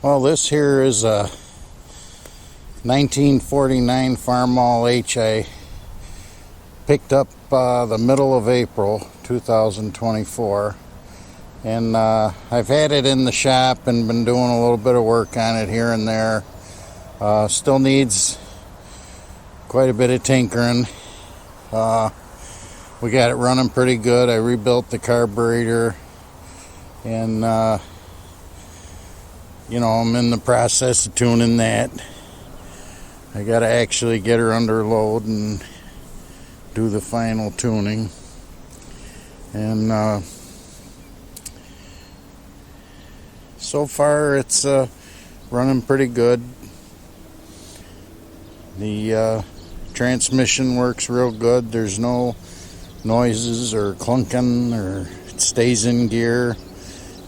Well, this here is a 1949 Farmall H. I picked up the middle of April 2024, and I've had it in the shop and been doing a little bit of work on it here and there. Still needs quite a bit of tinkering. We got it running pretty good. I rebuilt the carburetor, and I'm in the process of tuning that. I got to actually get her under load and do the final tuning. And so far it's running pretty good. The transmission works real good. There's no noises or clunking, or it stays in gear,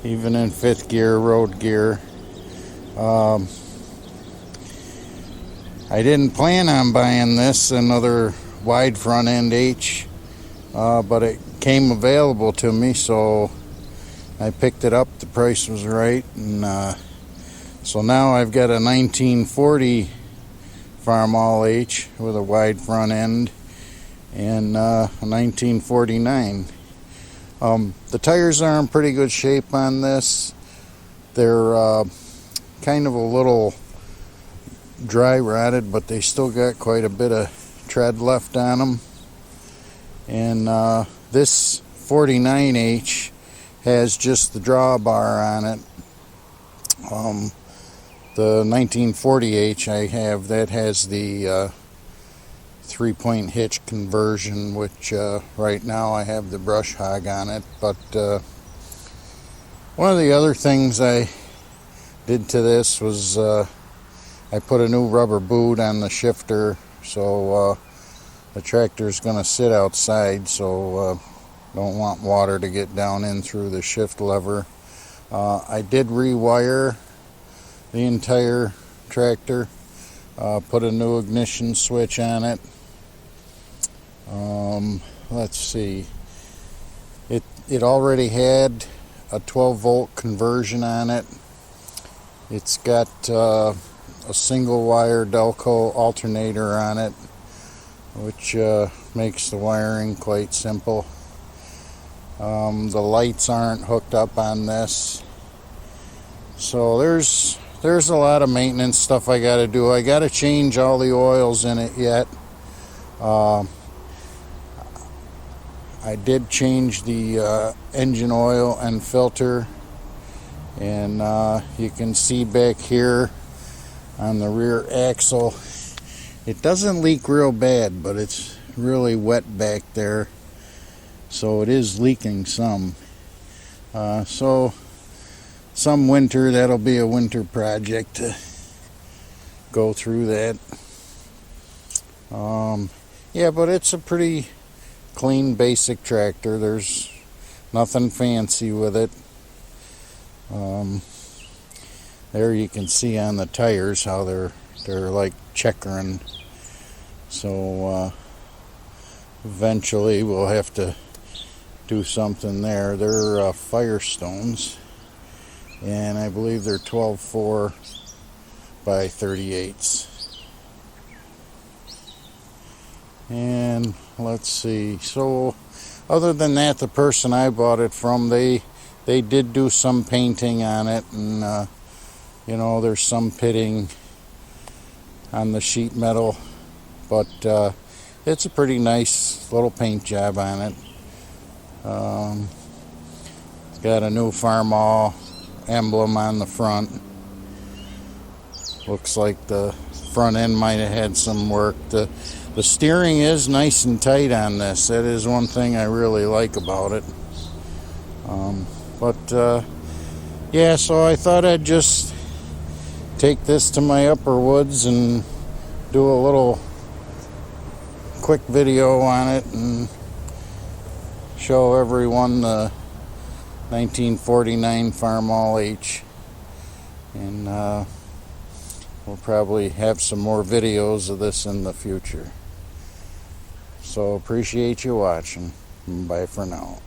even in fifth gear, road gear. I didn't plan on buying this, another wide front end H, but it came available to me, so I picked it up. The price was right, and so now I've got a 1940 Farmall H with a wide front end and a 1949. The tires are in pretty good shape on this. They're kind of a little dry rotted, but they still got quite a bit of tread left on them. And this 49H has just the drawbar on it. The 1940H I have, that has the 3-point hitch conversion, which right now I have the brush hog on it. But one of the other things I did to this was I put a new rubber boot on the shifter, so the tractor's going to sit outside, so don't want water to get down in through the shift lever. I did rewire the entire tractor, put a new ignition switch on it. Let's see, it already had a 12-volt conversion on it. It's got a single wire Delco alternator on it, which makes the wiring quite simple. The lights aren't hooked up on this, so there's a lot of maintenance stuff I got to do. I got to change all the oils in it yet. I did change the engine oil and filter, and you can see back here on the rear axle, it doesn't leak real bad, but it's really wet back there, so it is leaking some. So some winter, that'll be a winter project to go through that. Yeah, but it's a pretty clean, basic tractor. There's nothing fancy with it. There you can see on the tires how they're like checkering. So eventually we'll have to do something there. They're Firestones, and I believe they're 12.4 by 38s. And let's see, so other than that, the person I bought it from, they did do some painting on it, and there's some pitting on the sheet metal, but it's a pretty nice little paint job on it. It's got a new Farmall emblem on the front. Looks like the front end might have had some work. The steering is nice and tight on this. That is one thing I really like about it. Yeah, so I thought I'd just take this to my upper woods and do a little quick video on it and show everyone the 1949 Farmall H. And we'll probably have some more videos of this in the future. So appreciate you watching. Bye for now.